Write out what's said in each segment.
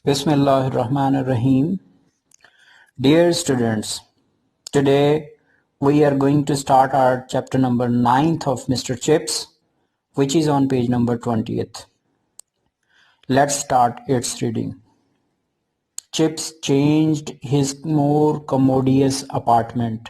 Bismillah ar-Rahman ar-Rahim. Dear students, today we are going to start our chapter number 9th of Mr. Chips, which is on page number 20th. Let's start its reading. Chips changed his more commodious apartment.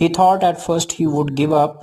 He thought at first he would give up.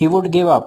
he would give up,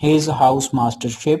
his house mastership,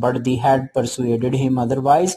but the head persuaded him otherwise,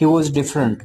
He was different,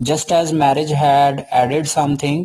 Just as marriage had added something,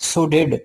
so did,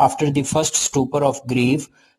after the first stupor of grief,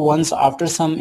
Once after some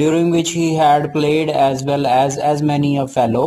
during which he had played as well as many a fellow,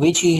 which he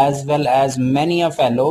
as well as many a fellow,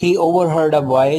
He overheard a boy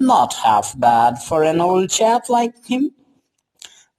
not half bad for an old chap like him.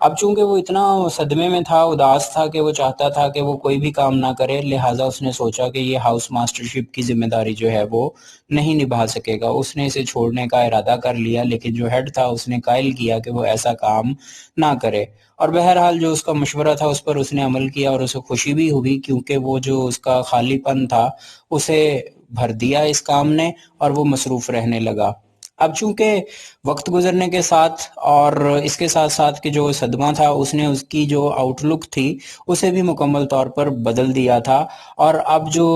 اب چونکہ وہ اتنا صدمے میں تھا، اداس تھا کہ وہ چاہتا تھا کہ وہ کوئی بھی کام نہ کرے، لہٰذا اس نے سوچا کہ یہ ہاؤس ماسٹرشپ کی ذمہ داری جو ہے وہ نہیں نبھا سکے گا، اس نے اسے چھوڑنے کا ارادہ کر لیا، لیکن جو ہیڈ تھا اس نے قائل کیا کہ وہ ایسا کام نہ کرے، اور بہرحال جو اس کا مشورہ تھا اس پر اس نے عمل کیا، اور اسے خوشی بھی ہوئی کیونکہ وہ جو اس کا خالی پن تھا اسے بھر دیا اس کام نے، اور وہ مصروف رہنے لگا۔ اب چونکہ وقت گزرنے کے ساتھ اور اس کے ساتھ ساتھ کہ جو صدمہ تھا اس نے اس کی جو آؤٹ لک تھی اسے بھی مکمل طور پر بدل دیا تھا، اور اب جو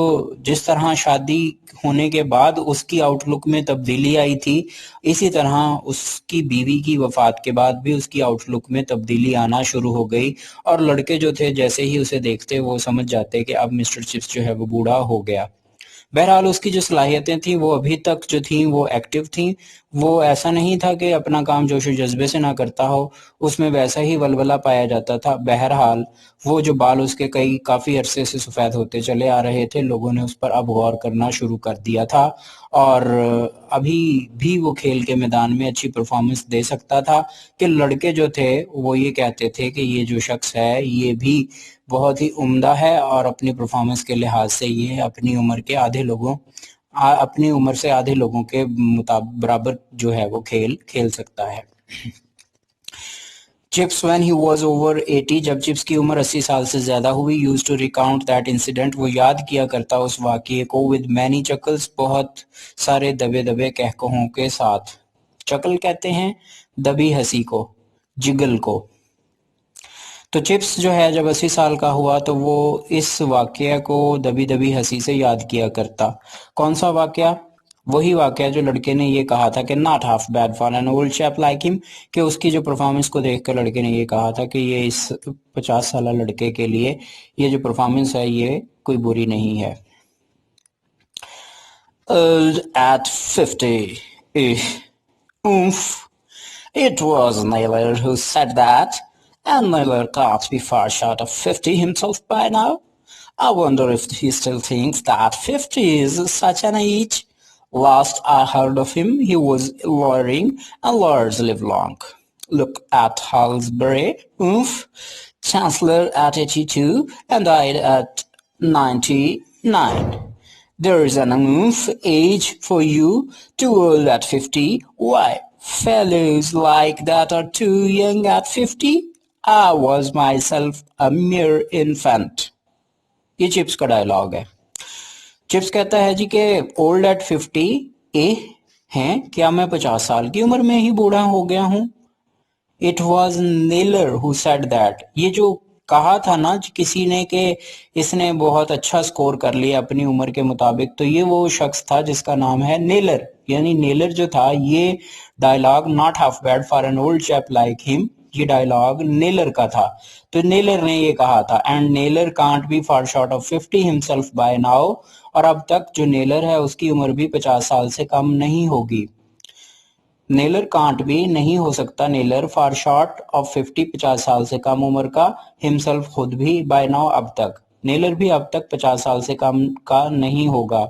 جس طرح شادی ہونے کے بعد اس کی آؤٹ لک میں تبدیلی آئی تھی، اسی طرح اس کی بیوی کی وفات کے بعد بھی اس کی آؤٹ لک میں تبدیلی آنا شروع ہو گئی، اور لڑکے جو تھے جیسے ہی اسے دیکھتے وہ سمجھ جاتے کہ اب مسٹر چپس جو ہے وہ بوڑھا ہو گیا۔ بہرحال اس کی جو صلاحیتیں تھیں وہ ابھی تک جو تھیں وہ ایکٹیو تھیں، وہ ایسا نہیں تھا کہ اپنا کام جوش و جذبے سے نہ کرتا ہو، اس میں ویسا ہی ولولہ پایا جاتا تھا۔ بہرحال وہ جو بال اس کے کافی عرصے سے سفید ہوتے چلے آ رہے تھے، لوگوں نے اس پر اب غور کرنا شروع کر دیا تھا، اور ابھی بھی وہ کھیل کے میدان میں اچھی پرفارمنس دے سکتا تھا کہ لڑکے جو تھے وہ یہ کہتے تھے کہ یہ جو شخص ہے یہ بھی بہت ہی عمدہ ہے، اور اپنی پرفارمنس کے لحاظ سے یہ اپنی عمر سے آدھے لوگوں کے برابر جو ہے وہ کھیل سکتا ہے۔ Chips when he was over 80، جب چپس کی عمر 80 سال سے زیادہ ہوئی، used to recount that incident، وہ یاد کیا کرتا اس واقعے کو with many chuckles، بہت سارے دبے دبے کہکہوں کے ساتھ۔ چکل کہتے ہیں دبی ہنسی کو، جگل کو۔ تو چپس جو ہے جب 80 سال کا ہوا تو وہ اس واقعہ کو دبی دبی ہنسی سے یاد کیا کرتا۔ کون سا واقعہ؟ وہی واقعہ جو لڑکے نے یہ کہا تھا کہ not half bad for an old chap like him، کہ اس کی جو پرفارمنس کو دیکھ کر لڑکے نے یہ کہا تھا کہ یہ اس 50 سالہ لڑکے کے لیے یہ جو پرفارمنس ہے یہ کوئی بری نہیں ہے۔ Old at 50، It was Naylor who said that, and Naylor can't be far short of 50 himself by now. I wonder if he still thinks that 50 is such an age. Last I heard of him, he was lawyering, and lawyers live long. Look at Halsbury, Chancellor at 82 and died at 99. There is an age for you, too old at 50. Why, fellows like that are too young at 50. I was myself a mere infant. یہ chips کا dialogue ہے۔ Chips کہتا ہے جی کہ old at 50 ہیں، کیا میں 50 سال کی عمر میں ہی بوڑھا ہو گیا ہوں؟ It was Naylor who said that، یہ جو کہا تھا نا کسی نے کہ اس نے بہت اچھا سکور کر لیا اپنی عمر کے مطابق، تو یہ وہ شخص تھا جس کا نام ہے نیلر، یعنی نیلر جو تھا یہ dialogue not half bad for an old chap like him، یہ ڈائلاگ نیلر کا تھا، تو نیلر نے یہ کہا تھا and Naylor can't be far short of 50 himself by now، اور اب تک جو نیلر ہے اس کی عمر بھی 50 سال سے کم نہیں ہوگی۔ نیلر کانٹ بھی نہیں ہو سکتا، نیلر فار شارٹ آف 50 سال سے کم عمر کا، ہمسلف خود بھی بائی ناؤ اب تک، نیلر بھی اب تک 50 سال سے کم کا نہیں ہوگا۔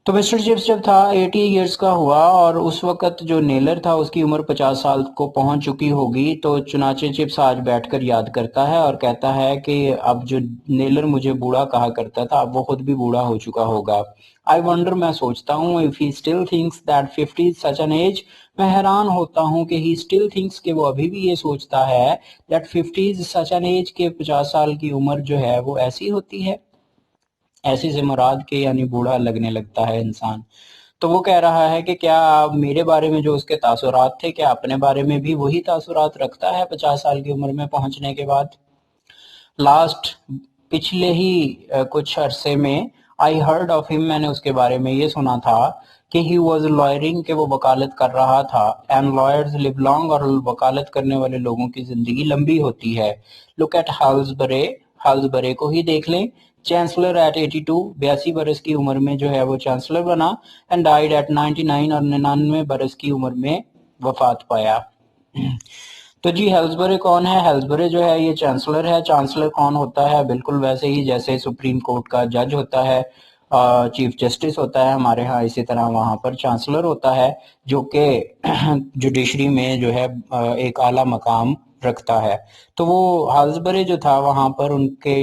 تو مسٹر چپس جب تھا 80 ایئرز کا ہوا اور اس وقت جو نیلر تھا اس کی عمر 50 سال کو پہنچ چکی ہوگی، تو چنانچہ چپس آج بیٹھ کر یاد کرتا ہے اور کہتا ہے کہ اب جو نیلر مجھے بوڑھا کہا کرتا تھا اب وہ خود بھی بوڑھا ہو چکا ہوگا۔ I wonder، میں سوچتا ہوں if he still thinks that 50 is such an age، میں حیران ہوتا ہوں کہ he still thinks کہ وہ ابھی بھی یہ سوچتا ہے that 50 is such an age کہ 50 سال کی عمر جو ہے وہ ایسی ہوتی ہے، ایسی سے مراد کے یعنی بوڑھا لگنے لگتا ہے انسان۔ تو وہ کہہ رہا ہے کہ کیا میرے بارے میں جو اس کے تاثرات تھے کیا اپنے بارے میں بھی وہی تاثرات رکھتا ہے 50 سال کی عمر میں پہنچنے کے بعد؟ پچھلے ہی کچھ عرصے میں I heard of him، میں نے اس کے بارے میں یہ سنا تھا کہ he was lawyering، کہ وہ وکالت کر رہا تھا، and lawyers live long، اور وکالت کرنے والے لوگوں کی زندگی لمبی ہوتی ہے۔ Look at ہالزبرے کو ہی دیکھ لیں، چانسلر ایٹ 82 برس کی عمر میں جو ہے وہ چانسلر بنا، and died at 99 اور 99 برس کی عمر میں وفات پایا۔ تو جی ہیلزبرے کون ہے؟ ہیلزبرے جو ہے یہ چانسلر ہے۔ چانسلر کون ہوتا ہے؟ بالکل ویسے ہی جیسے سپریم کورٹ کا جج ہوتا ہے، چیف جسٹس ہوتا ہے ہمارے ہاں، اسی طرح وہاں پر چانسلر ہوتا ہے جو کہ جوڈیشری میں جو ہے ایک اعلیٰ مقام رکھتا ہے. تو وہ ہالزبرے جو تھا وہاں پر ان کے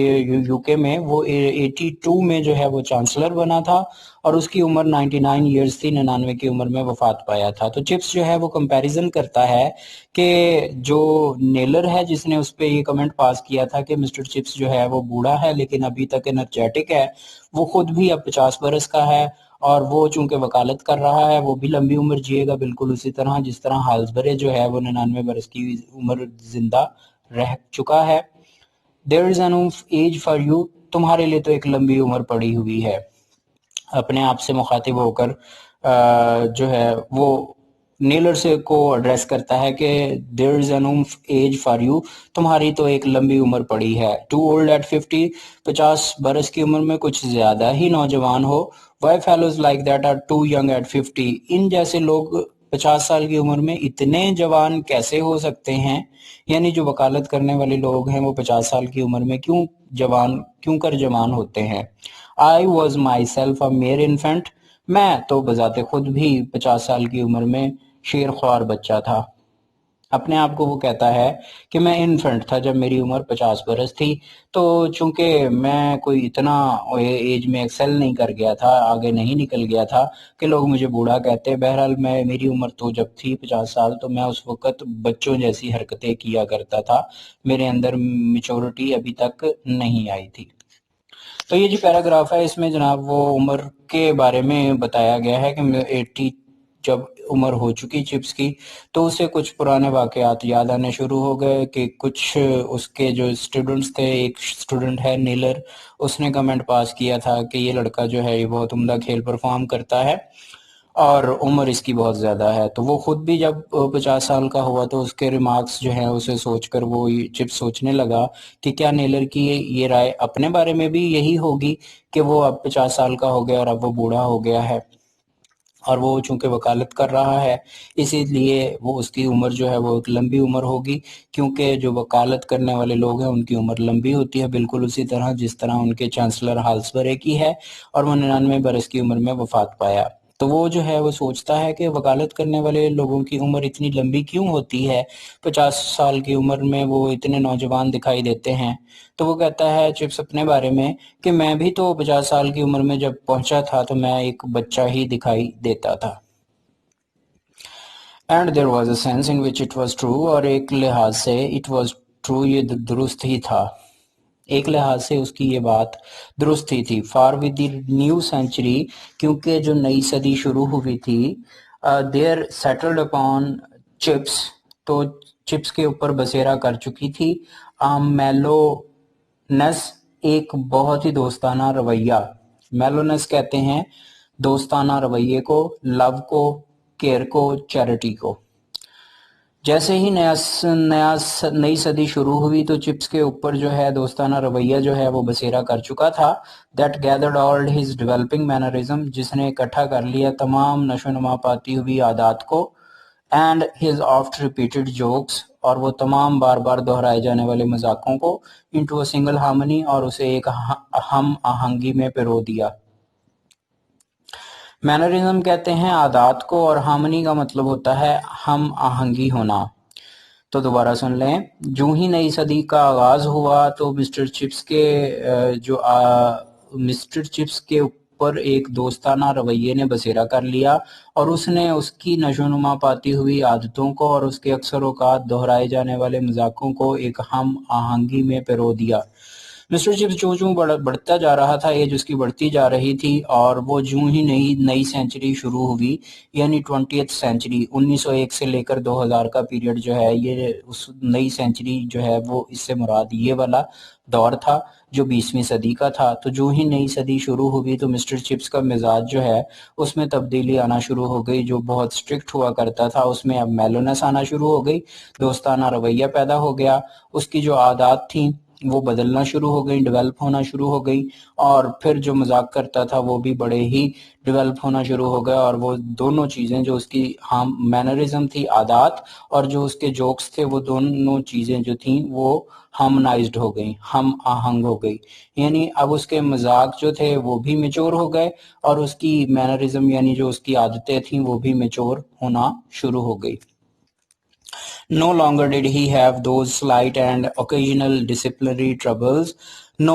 یو کے میں وہ 82 میں جو ہے وہ چانسلر بنا تھا اور اس کی عمر 99 ایئرز تھی، 99 کی عمر میں وفات پایا تھا. تو چپس جو ہے وہ کمپیریزن کرتا ہے کہ جو نیلر ہے جس نے اس پہ یہ کمنٹ پاس کیا تھا کہ مسٹر چپس جو ہے وہ بوڑھا ہے لیکن ابھی تک انرجیٹک ہے، وہ خود بھی اب 50 برس کا ہے اور وہ چونکہ وکالت کر رہا ہے وہ بھی لمبی عمر جیے گا، بالکل اسی طرح جس طرح ہالزبرے جو ہے وہ 99 برس کی عمر زندہ رہ چکا ہے. There is enough age for you، تمہارے لیے تو ایک لمبی عمر پڑی ہوئی ہے. اپنے آپ سے مخاطب ہو کر جو ہے وہ نیلر سے کو ایڈریس کرتا ہے کہ there is enough age for you، تمہاری تو ایک لمبی عمر پڑی ہے. Too old at 50، 50 برس کی عمر میں کچھ زیادہ ہی نوجوان ہو. Why fellows like that are too young at 50، ان جیسے لوگ 50 سال کی عمر میں اتنے جوان کیسے ہو سکتے ہیں؟ یعنی جو وکالت کرنے والے لوگ ہیں وہ 50 سال کی عمر میں کیوں کر جوان ہوتے ہیں. I was myself a mere infant، میں تو بذات خود بھی 50 سال کی عمر میں شیر خوار بچہ تھا. اپنے آپ کو وہ کہتا ہے کہ میں انفنٹ تھا جب میری عمر 50 برس تھی. تو چونکہ میں کوئی اتنا ایج میں ایکسل نہیں کر گیا تھا، آگے نہیں نکل گیا تھا کہ لوگ مجھے بوڑھا کہتے. بہرحال میری عمر تو جب تھی 50 سال تو میں اس وقت بچوں جیسی حرکتیں کیا کرتا تھا، میرے اندر میچورٹی ابھی تک نہیں آئی تھی. تو یہ جو پیراگراف ہے اس میں جناب وہ عمر کے بارے میں بتایا گیا ہے کہ 80 جب عمر ہو چکی چپس کی تو اسے کچھ پرانے واقعات یاد آنے شروع ہو گئے کہ کچھ اس کے جو اسٹوڈنٹس تھے، ایک اسٹوڈنٹ ہے نیلر، اس نے کمنٹ پاس کیا تھا کہ یہ لڑکا جو ہے یہ بہت عمدہ کھیل پرفارم کرتا ہے اور عمر اس کی بہت زیادہ ہے. تو وہ خود بھی جب 50 سال کا ہوا تو اس کے ریمارکس جو ہیں اسے سوچ کر وہ چپ سوچنے لگا کہ کیا نیلر کی یہ رائے اپنے بارے میں بھی یہی ہوگی کہ وہ اب 50 سال کا ہو گیا اور اب وہ بوڑھا ہو گیا ہے اور وہ چونکہ وکالت کر رہا ہے اسی لیے وہ اس کی عمر جو ہے وہ ایک لمبی عمر ہوگی، کیونکہ جو وکالت کرنے والے لوگ ہیں ان کی عمر لمبی ہوتی ہے، بالکل اسی طرح جس طرح ان کے چانسلر ہالزبرے کی ہے اور وہ 99 برس کی عمر میں وفات پایا. تو وہ جو ہے وہ سوچتا ہے کہ وکالت کرنے والے لوگوں کی عمر اتنی لمبی کیوں ہوتی ہے، 50 سال کی عمر میں وہ اتنے نوجوان دکھائی دیتے ہیں. تو وہ کہتا ہے چپس اپنے بارے میں کہ میں بھی تو 50 سال کی عمر میں جب پہنچا تھا تو میں ایک بچہ ہی دکھائی دیتا تھا. And there was a sense in which it was true، اور ایک لحاظ سے it was true، یہ درست ہی تھا، ایک لحاظ سے اس کی یہ بات درست ہی تھی. For with the new century, کیونکہ جو نئی صدی شروع ہوئی تھی، دیر سیٹلڈ اپون چپس، تو چپس کے اوپر بسیرا کر چکی تھی میلونس، ایک بہت ہی دوستانہ رویہ. میلونس کہتے ہیں دوستانہ رویے کو، لو کو، کیئر کو، چیریٹی کو. جیسے ہی نئی صدی شروع ہوئی تو چپس کے اوپر جو ہے دوستانہ رویہ جو ہے وہ بسیرا کر چکا تھا. That gathered all his developing mannerism، جس نے اکٹھا کر لیا تمام نشو نما پاتی ہوئی عادات کو، and his oft repeated jokes، اور وہ تمام بار بار دہرائے جانے والے مذاقوں کو، into a single harmony، اور اسے ایک ہم آہنگی میں پرو دیا. مینرزم کہتے ہیں عادات کو اور ہارمنی کا مطلب ہوتا ہے ہم آہنگی ہونا. تو دوبارہ سن لیں، جو ہی نئی صدی کا آغاز ہوا تو مسٹر چپس کے اوپر ایک دوستانہ رویے نے بسیرا کر لیا اور اس نے اس کی نشو نما پاتی ہوئی عادتوں کو اور اس کے اکثر اوقات دہرائے جانے والے مذاقوں کو ایک ہم آہنگی میں پرو دیا. مسٹر چپس جو بڑھتا جا رہا تھا، ایج اس کی بڑھتی جا رہی تھی، اور وہ جو ہی نئی سینچری شروع ہوئی یعنی 20th سینچری، 1901 سے لے کر 2000 کا پیریڈ جو ہے یہ اس نئی سینچری جو ہے وہ اس سے مراد یہ والا دور تھا جو 20ویں صدی کا تھا. تو جو ہی نئی صدی شروع ہوئی تو مسٹر چپس کا مزاج جو ہے اس میں تبدیلی آنا شروع ہو گئی. جو بہت سٹرکٹ ہوا کرتا تھا اس میں اب میلونس آنا شروع ہو گئی، دوستانہ رویہ پیدا ہو گیا، اس کی جو عادات تھیں وہ بدلنا شروع ہو گئی، ڈیولپ ہونا شروع ہو گئی، اور پھر جو مذاق کرتا تھا وہ بھی بڑے ہی ڈیولپ ہونا شروع ہو گیا. اور وہ دونوں چیزیں جو اس کی مینرزم تھی عادات اور جو اس کے جوکس تھے وہ دونوں چیزیں جو تھیں وہ ہارمونائزڈ ہو گئیں، ہم آہنگ ہو گئی. یعنی اب اس کے مذاق جو تھے وہ بھی میچور ہو گئے اور اس کی مینرزم یعنی جو اس کی عادتیں تھیں وہ بھی میچور ہونا شروع ہو گئی. No longer did he have those slight and occasional disciplinary troubles. No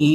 he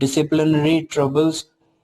disciplinary troubles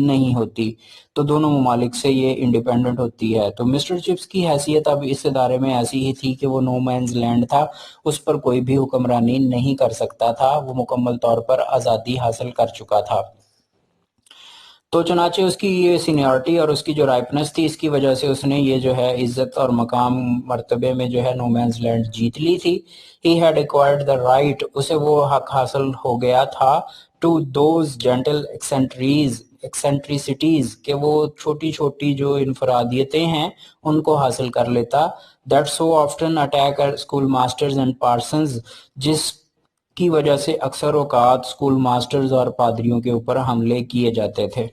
نہیں ہوتی، تو دونوں ممالک سے یہ انڈیپینڈنٹ ہوتی ہے۔ تو مسٹر چپس کی حیثیت اب اس ادارے میں ایسی ہی تھی کہ وہ نو مینز لینڈ تھا، اس پر کوئی بھی حکمرانی نہیں کر سکتا تھا، وہ مکمل طور پر آزادی حاصل کر چکا تھا۔ تو چنانچہ اس کی یہ سینیورٹی اور اس کی جو رائپنس تھی، اس کی وجہ سے اس نے یہ جو ہے عزت اور مقام مرتبے میں جو ہے نو مینز لینڈ جیت لی تھی۔ He had acquired the right، اسے وہ حق حاصل ہو گیا تھا to those gentle eccentricities، کہ وہ چھوٹی چھوٹی جو انفرادیتیں ہیں ان کو حاصل کر لیتا، that so often attack at school masters and parsons، جس کی وجہ سے اکثر اوقات اسکول ماسٹرز اور پادریوں کے اوپر حملے کیے جاتے تھے۔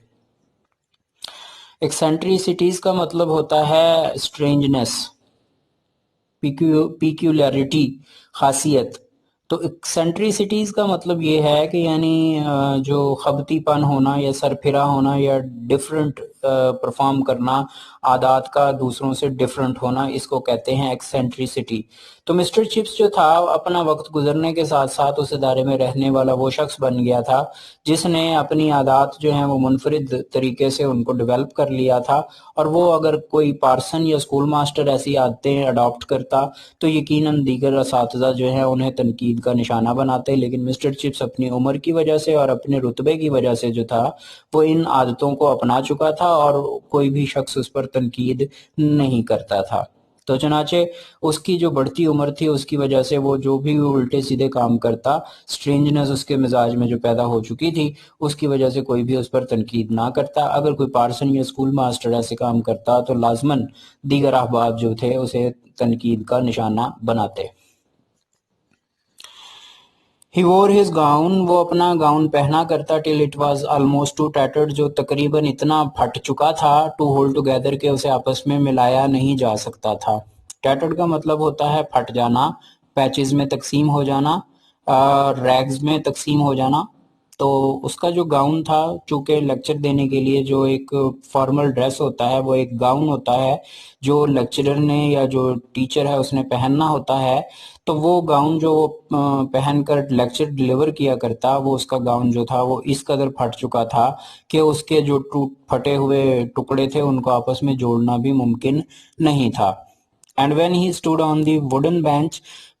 ایکسینٹریسٹیز کا مطلب ہوتا ہے اسٹرینجنس، پیکیولیرٹی، خاصیت۔ تو ایکسینٹریسٹیز کا مطلب یہ ہے کہ یعنی جو خبتی پن ہونا یا سرپھرا ہونا یا ڈیفرنٹ پرفارم کرنا، عادات کا دوسروں سے ڈیفرنٹ ہونا، اس کو کہتے ہیں ایکسینٹریسٹی۔ تو مسٹر چپس جو تھا اپنا وقت گزرنے کے ساتھ ساتھ اس ادارے میں رہنے والا وہ شخص بن گیا تھا جس نے اپنی عادات جو ہیں وہ منفرد طریقے سے ان کو ڈیولپ کر لیا تھا، اور وہ اگر کوئی پارسن یا اسکول ماسٹر ایسی عادتیں اڈاپٹ کرتا تو یقیناً دیگر اساتذہ جو ہیں انہیں تنقید کا نشانہ بناتے، لیکن مسٹر چپس اپنی عمر کی وجہ سے اور اپنے رتبے کی وجہ سے جو تھا وہ ان عادتوں کو اپنا چکا تھا اور کوئی بھی شخص اس پر تنقید نہیں کرتا تھا۔ تو چنانچہ اس کی جو بڑھتی عمر تھی اس کی وجہ سے وہ جو بھی الٹے سیدھے کام کرتا، سٹرینجنس اس کے مزاج میں جو پیدا ہو چکی تھی اس کی وجہ سے کوئی بھی اس پر تنقید نہ کرتا۔ اگر کوئی پارسن یا اسکول ماسٹر ایسے کام کرتا تو لازماً دیگر احباب جو تھے اسے تنقید کا نشانہ بناتے۔ He wore his gown، وہ اپنا گاؤن پہنا کرتا till it was almost too tattered، جو تقریباً اتنا پھٹ چکا تھا to hold together کہ اسے آپس میں ملایا نہیں جا سکتا تھا۔ tattered کا مطلب ہوتا ہے پھٹ جانا، پیچز میں تقسیم ہو جانا، ریگز میں تقسیم ہو جانا۔ تو اس کا جو گاؤن تھا، چونکہ لیکچر دینے کے لیے جو ایک فارمل ڈریس ہوتا ہے وہ ایک گاؤن ہوتا ہے جو لیکچرر نے یا جو ٹیچر ہے اس نے پہننا ہوتا ہے، تو وہ گاؤن جو پہن کر لیکچر ڈیلیور کیا کرتا، وہ اس کا گاؤن جو تھا وہ اس قدر پھٹ چکا تھا کہ اس کے جو پھٹے ہوئے ٹکڑے تھے ان کو آپس میں جوڑنا بھی ممکن نہیں تھا۔ And when he stood on the wooden bench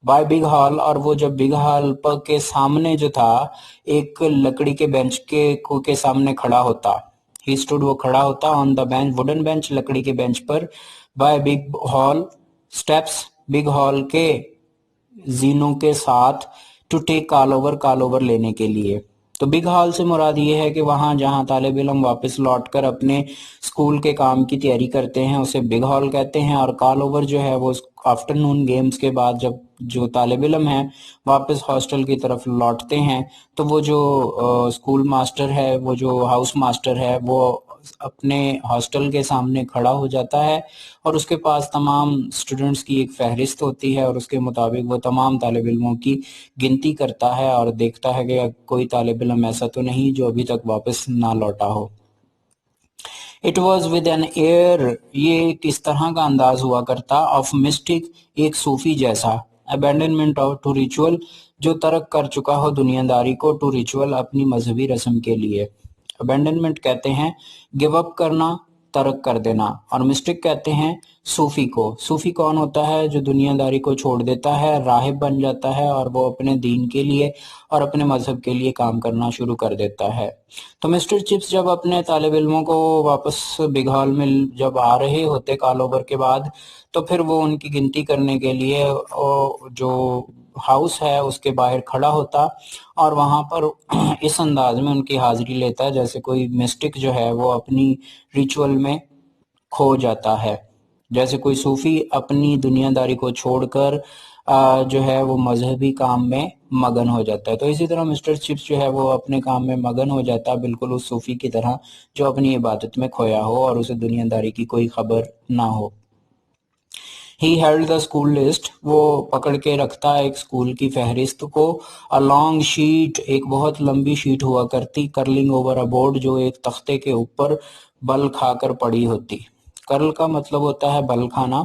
by big hall، اور وہ جب بگ ہال کے سامنے جو تھا ایک لکڑی کے بینچ کے سامنے کھڑا ہوتا، he stood وہ کھڑا ہوتا on the bench wooden bench لکڑی کے bench per, by big hall steps big hall کے زینوں کے ساتھ، to take call over لینے کے لیے۔ تو بگ ہال سے مراد یہ ہے کہ وہاں جہاں طالب علم واپس لوٹ کر اپنے اسکول کے کام کی تیاری کرتے ہیں اسے بگ ہال کہتے ہیں، اور کال اوور جو ہے وہ آفٹرنون گیمز کے بعد جب جو طالب علم ہیں واپس ہاسٹل کی طرف لوٹتے ہیں تو وہ جو اسکول ماسٹر ہے، وہ جو ہاؤس ماسٹر ہے، وہ اپنے ہاسٹل کے سامنے کھڑا ہو جاتا ہے اور اس کے پاس تمام اسٹوڈنٹس کی ایک فہرست ہوتی ہے، اور اس کے مطابق وہ تمام طالب علموں کی گنتی کرتا ہے اور دیکھتا ہے کہ کوئی طالب علم ایسا تو نہیں جو ابھی تک واپس نہ لوٹا ہو۔ It was with an air، یہ کس طرح کا انداز ہوا کرتا، of mystic، ایک صوفی جیسا، abandonment to ritual، جو ترک کر چکا ہو دنیا داری کو، to ritual، اپنی مذہبی رسم کے لیے۔ abandonment کہتے ہیں give up کرنا، ترک کر دینا، اور مسٹک کہتے ہیں صوفی کو۔ صوفی کون ہوتا ہے؟ جو دنیا داری کو چھوڑ دیتا ہے، راہب بن جاتا ہے اور وہ اپنے دین کے لیے اور اپنے مذہب کے لیے کام کرنا شروع کر دیتا ہے۔ تو مسٹر چپس جب اپنے طالب علموں کو واپس بگ ہال میں جب آ رہے ہوتے کال اوور کے بعد، تو پھر وہ ان کی گنتی کرنے کے لیے جو ہاؤس ہے اس کے باہر کھڑا ہوتا اور وہاں پر اس انداز میں ان کی حاضری لیتا جیسے کوئی مسٹک جو ہے وہ اپنی ریچول میں کھو جاتا ہے، جیسے کوئی صوفی اپنی دنیا داری کو چھوڑ کر جو ہے وہ مذہبی کام میں مگن ہو جاتا ہے۔ تو اسی طرح مسٹر چپس جو ہے وہ اپنے کام میں مگن ہو جاتا ہے، بالکل اس صوفی کی طرح جو اپنی عبادت میں کھویا ہو اور اسے دنیا داری کی کوئی خبر نہ ہو۔ He held the school list، وہ پکڑ کے رکھتا ایک اسکول کی فہرست کو، a long sheet، ایک بہت لمبی شیٹ ہوا کرتی، curling over a board، جو ایک تختے کے اوپر بل کھا کر پڑی ہوتی۔ کرل کا مطلب ہوتا ہے بل کھانا۔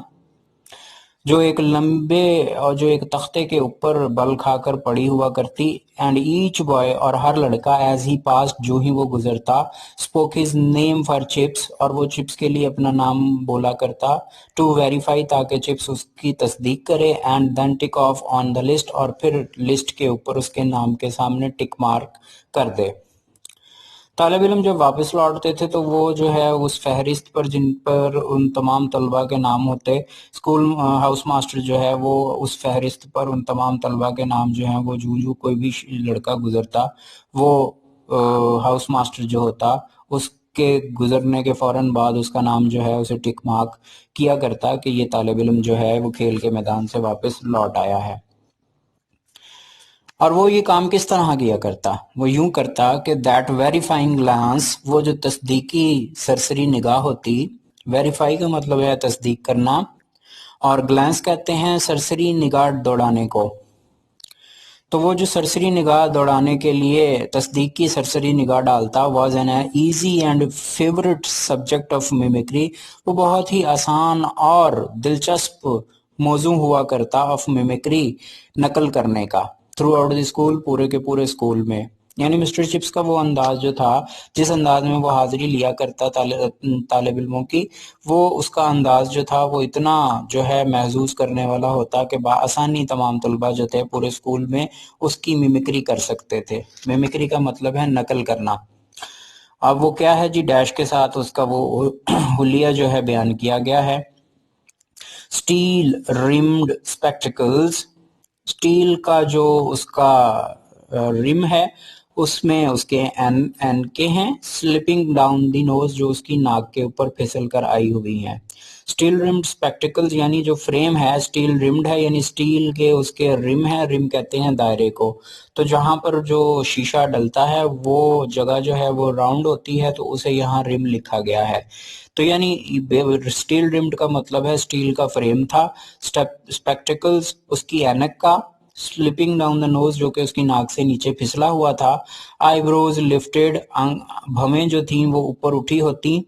جو ایک لمبے اور جو ایک تختے کے اوپر بل کھا کر پڑی ہوا کرتی. اینڈ ایچ بوائے اور ہر لڑکا ایز ہی پاس جو ہی وہ گزرتا spoke his name for chips اور وہ چپس کے لیے اپنا نام بولا کرتا ٹو ویریفائی تاکہ چپس اس کی تصدیق کرے. And then tick off on the list اور پھر لسٹ کے اوپر اس کے نام کے سامنے ٹک مارک کر دے. طالب علم جب واپس لوٹتے تھے تو وہ جو ہے اس فہرست پر جن پر ان تمام طلبہ کے نام ہوتے اسکول ہاؤس ماسٹر جو ہے وہ اس فہرست پر ان تمام طلبہ کے نام جو ہیں وہ جو کوئی بھی لڑکا گزرتا وہ ہاؤس ماسٹر جو ہوتا اس کے گزرنے کے فوراً بعد اس کا نام جو ہے اسے ٹک مارک کیا کرتا کہ یہ طالب علم جو ہے وہ کھیل کے میدان سے واپس لوٹ آیا ہے. اور وہ یہ کام کس طرح کیا کرتا؟ وہ یوں کرتا کہ دیٹ ویریفائنگ گلانس، وہ جو تصدیقی سرسری نگاہ ہوتی، ویریفائی کا مطلب ہے تصدیق کرنا اور گلانس کہتے ہیں سرسری نگاہ دوڑانے کو. تو وہ جو سرسری نگاہ دوڑانے کے لیے تصدیق کی سرسری نگاہ ڈالتا was an easy and favourite subject of میمکری، وہ بہت ہی آسان اور دلچسپ موضوع ہوا کرتا آف میمکری، نقل کرنے کا، تھرو آؤٹ دی اسکول، پورے کے پورے اسکول میں. یعنی مسٹر چپس کا وہ انداز جو تھا جس انداز میں وہ حاضری لیا کرتا طالب علموں کی، وہ اس کا انداز جو تھا وہ اتنا جو ہے محظوظ کرنے والا ہوتا کہ بآسانی تمام طلبہ جو تھے پورے اسکول میں اس کی میمکری کر سکتے تھے. میمکری کا مطلب ہے نقل کرنا. اب وہ کیا ہے جی، ڈیش کے ساتھ اس کا وہ حلیہ جو ہے بیان کیا گیا ہے. اسٹیل ریمڈ اسپیکٹیکلز، اسٹیل کا جو اس کا رم ہے اس میں اس کے این کے ہیں، سلپنگ ڈاؤن دی نوز جو اس کی ناک کے اوپر پھسل کر آئی ہوئی ہیں. اسٹیل ریمڈ اسپیکٹیکلز یعنی جو فریم ہے اسٹیل ریمڈ ہے، یعنی اسٹیل کے اس کے رم ہے، رم کہتے ہیں دائرے کو. تو جہاں پر جو شیشہ ڈلتا ہے وہ جگہ جو ہے وہ راؤنڈ ہوتی ہے تو اسے یہاں رم لکھا گیا ہے. تو یعنی اسٹیل ریمڈ کا مطلب ہے اسٹیل کا فریم تھا، اسپیکٹیکلز اس کی اینک کا، سلپنگ ڈاؤن دا نوز جو کہ اس کی ناک سے نیچے پھسلا ہوا تھا، آئی بروز لفٹڈ، بھویں جو تھیں وہ اوپر اٹھی ہوتی.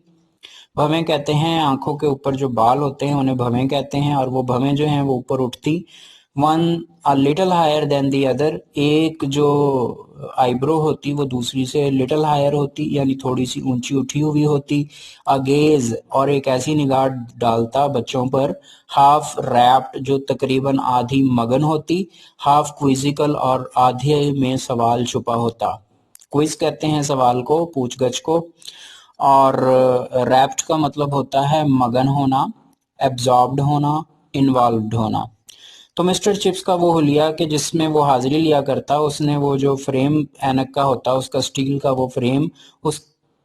بھویں کہتے ہیں آنکھوں کے اوپر جو بال ہوتے ہیں انہیں بھویں کہتے ہیں، اور وہ بھویں جو ہیں وہ اوپر اٹھتی. One a little higher than the other، ایک جو آئی برو ہوتی وہ دوسری سے لٹل ہائر ہوتی یعنی تھوڑی سی اونچی اٹھی ہوئی ہوتی. اگیز، اور ایک ایسی نگاہ ڈالتا بچوں پر، ہاف ریپڈ جو تقریباً آدھی مگن ہوتی، ہاف کوئزیکل اور آدھے میں سوال چھپا ہوتا. کوئز کہتے ہیں سوال کو، پوچھ گچھ کو، اور ریپڈ کا مطلب ہوتا ہے مگن ہونا، ایبزاربڈ ہونا، انوالوڈ ہونا. تو مسٹر چپس کا وہ حلیہ کہ جس میں وہ حاضری لیا کرتا، اس نے وہ جو فریم اینک کا ہوتا اس کا اسٹیل کا وہ فریم اس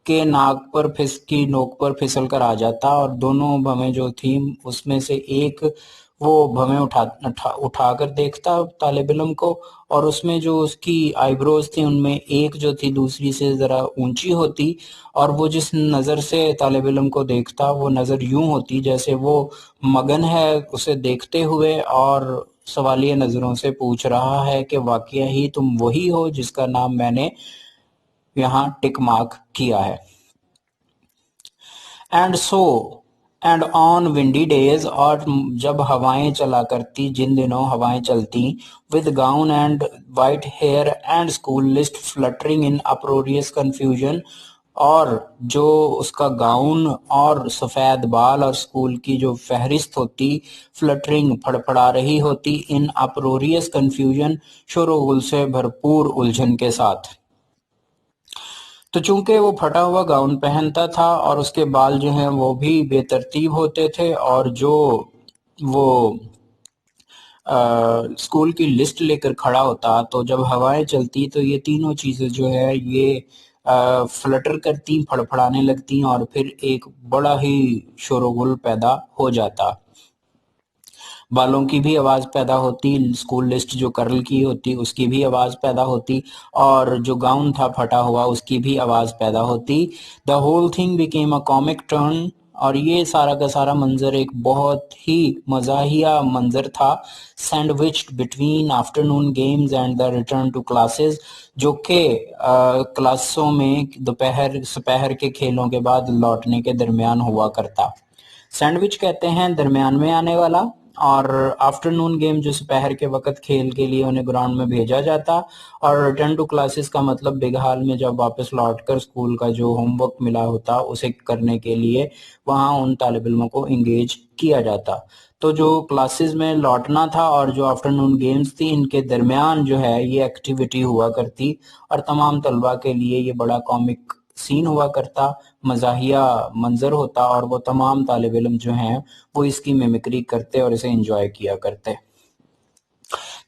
کے ناک پر کی نوک پر پھسل کر آ جاتا، اور دونوں بھویں جو تھیں اس میں سے ایک وہ بھویں اٹھا کر دیکھتا طالب علم کو، اور اس میں جو اس کی آئی بروز تھی ان میں ایک جو تھی دوسری سے ذرا اونچی ہوتی، اور وہ جس نظر سے طالب علم کو دیکھتا وہ نظر یوں ہوتی جیسے وہ مگن ہے اسے دیکھتے ہوئے اور سوالیہ نظروں سے پوچھ رہا ہے کہ واقعہ ہی تم وہی ہو جس کا نام میں نے یہاں ٹک مارک کیا ہے. اینڈ آن ونڈی ڈیز، اور جب ہوائیں چلا کرتی، جن دنوں ہوائیں چلتی، with gown and white hair and school list filtering in اپروریس کنفیوژن، اور جو اس کا گاؤن اور سفید بال اور اسکول کی جو فہرست ہوتی فلٹرنگ پھڑپھڑا رہی ہوتی، ان اپروریس کنفیوژن شور و غل سے بھرپور الجھن کے ساتھ. تو چونکہ وہ پھٹا ہوا گاؤن پہنتا تھا اور اس کے بال جو ہیں وہ بھی بے ترتیب ہوتے تھے، اور جو وہ اسکول کی لسٹ لے کر کھڑا ہوتا تو جب ہوائیں چلتی تو یہ تینوں چیزیں جو ہے یہ فلٹر کرتی، پھڑپھڑانے لگتی، اور پھر ایک بڑا ہی شور و غل پیدا ہو جاتا. بالوں کی بھی آواز پیدا ہوتی، اسکول لسٹ جو کرل کی ہوتی اس کی بھی آواز پیدا ہوتی، اور جو گاؤن تھا پھٹا ہوا اس کی بھی آواز پیدا ہوتی. The whole thing became a comic turn, اور یہ سارا کا سارا منظر ایک بہت ہی مزاحیہ منظر تھا. Sandwiched between afternoon games and the return to classes, جو کہ کلاسوں میں دوپہر کے کھیلوں کے بعد لوٹنے کے درمیان ہوا کرتا. سینڈوچ کہتے ہیں درمیان میں آنے والا، اور آفٹرنون گیم جو سپہر کے وقت کھیل کے لیے انہیں گراؤنڈ میں بھیجا جاتا، اور ریٹرن ٹو کلاسز کا مطلب بگحال میں جب واپس لوٹ کر اسکول کا جو ہوم ورک ملا ہوتا اسے کرنے کے لیے وہاں ان طالب علموں کو انگیج کیا جاتا۔ تو جو کلاسز میں لوٹنا تھا اور جو آفٹرنون گیمز تھی، ان کے درمیان جو ہے یہ ایکٹیویٹی ہوا کرتی، اور تمام طلبہ کے لیے یہ بڑا کامک سین ہوا کرتا، مزاحیہ منظر ہوتا، اور وہ تمام طالب علم جو ہیں وہ اس کی میمکری کرتے اور اسے انجوائے کیا کرتے۔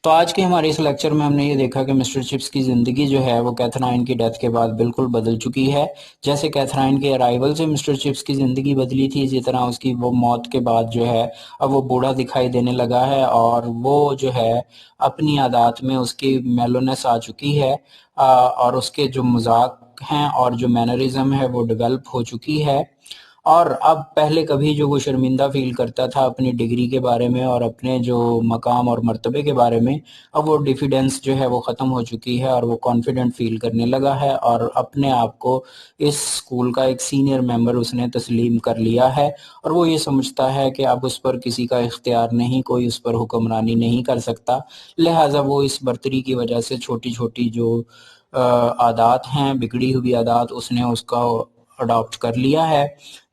تو آج کے ہمارے اس لیکچر میں ہم نے یہ دیکھا کہ مسٹر چپس کی زندگی جو ہے وہ کیتھرائن کی ڈیتھ کے بعد بالکل بدل چکی ہے۔ جیسے کیتھرائن کے ارائیول سے مسٹر چپس کی زندگی بدلی تھی، اسی طرح اس کی وہ موت کے بعد جو ہے اب وہ بوڑھا دکھائی دینے لگا ہے، اور وہ جو ہے اپنی عادات میں اس کی میلونس آ چکی ہے، اور اس کے جو مذاق ہیں اور جو مینرزم ہے وہ ڈیولپ ہو چکی ہے۔ اور اب پہلے کبھی جو وہ شرمندہ فیل کرتا تھا اپنی ڈگری کے بارے میں اور اپنے جو مقام اور مرتبے کے بارے میں، اب وہ ڈیفیڈنس جو ہے وہ ختم ہو چکی ہے، اور وہ کانفیڈنٹ فیل کرنے لگا ہے، اور اپنے آپ کو اس اسکول کا ایک سینئر ممبر اس نے تسلیم کر لیا ہے، اور وہ یہ سمجھتا ہے کہ اب اس پر کسی کا اختیار نہیں، کوئی اس پر حکمرانی نہیں کر سکتا، لہٰذا وہ اس برتری کی وجہ سے چھوٹی چھوٹی جو عادات ہیں، بگڑی ہوئی عادات، اس نے اس کا اڈاپٹ کر لیا ہے۔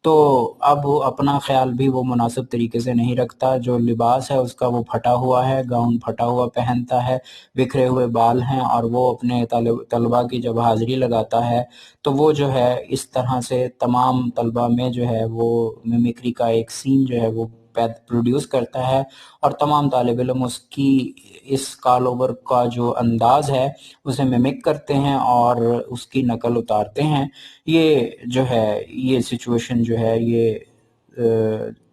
تو اب وہ اپنا خیال بھی وہ مناسب طریقے سے نہیں رکھتا، جو لباس ہے اس کا وہ پھٹا ہوا ہے، گاؤن پھٹا ہوا پہنتا ہے، بکھرے ہوئے بال ہیں، اور وہ اپنے طلبہ کی جب حاضری لگاتا ہے تو وہ جو ہے اس طرح سے تمام طلبہ میں جو ہے وہ میمکری کا ایک سین جو ہے وہ پروڈیوس کرتا ہے، اور تمام طالب علم اس کی اس کال اوور کا جو انداز ہے اسے میمک کرتے ہیں اور اس کی نقل اتارتے ہیں۔ یہ جو ہے یہ سچویشن جو ہے یہ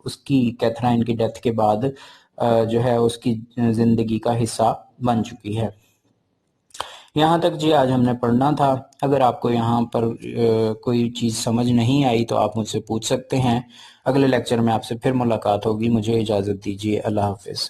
اس کی کیتھرائن کی ڈیتھ کے بعد جو ہے اس کی زندگی کا حصہ بن چکی ہے۔ یہاں تک جی آج ہم نے پڑھنا تھا۔ اگر آپ کو یہاں پر کوئی چیز سمجھ نہیں آئی تو آپ مجھ سے پوچھ سکتے ہیں۔ اگلے لیکچر میں آپ سے پھر ملاقات ہوگی۔ مجھے اجازت دیجیے، اللہ حافظ۔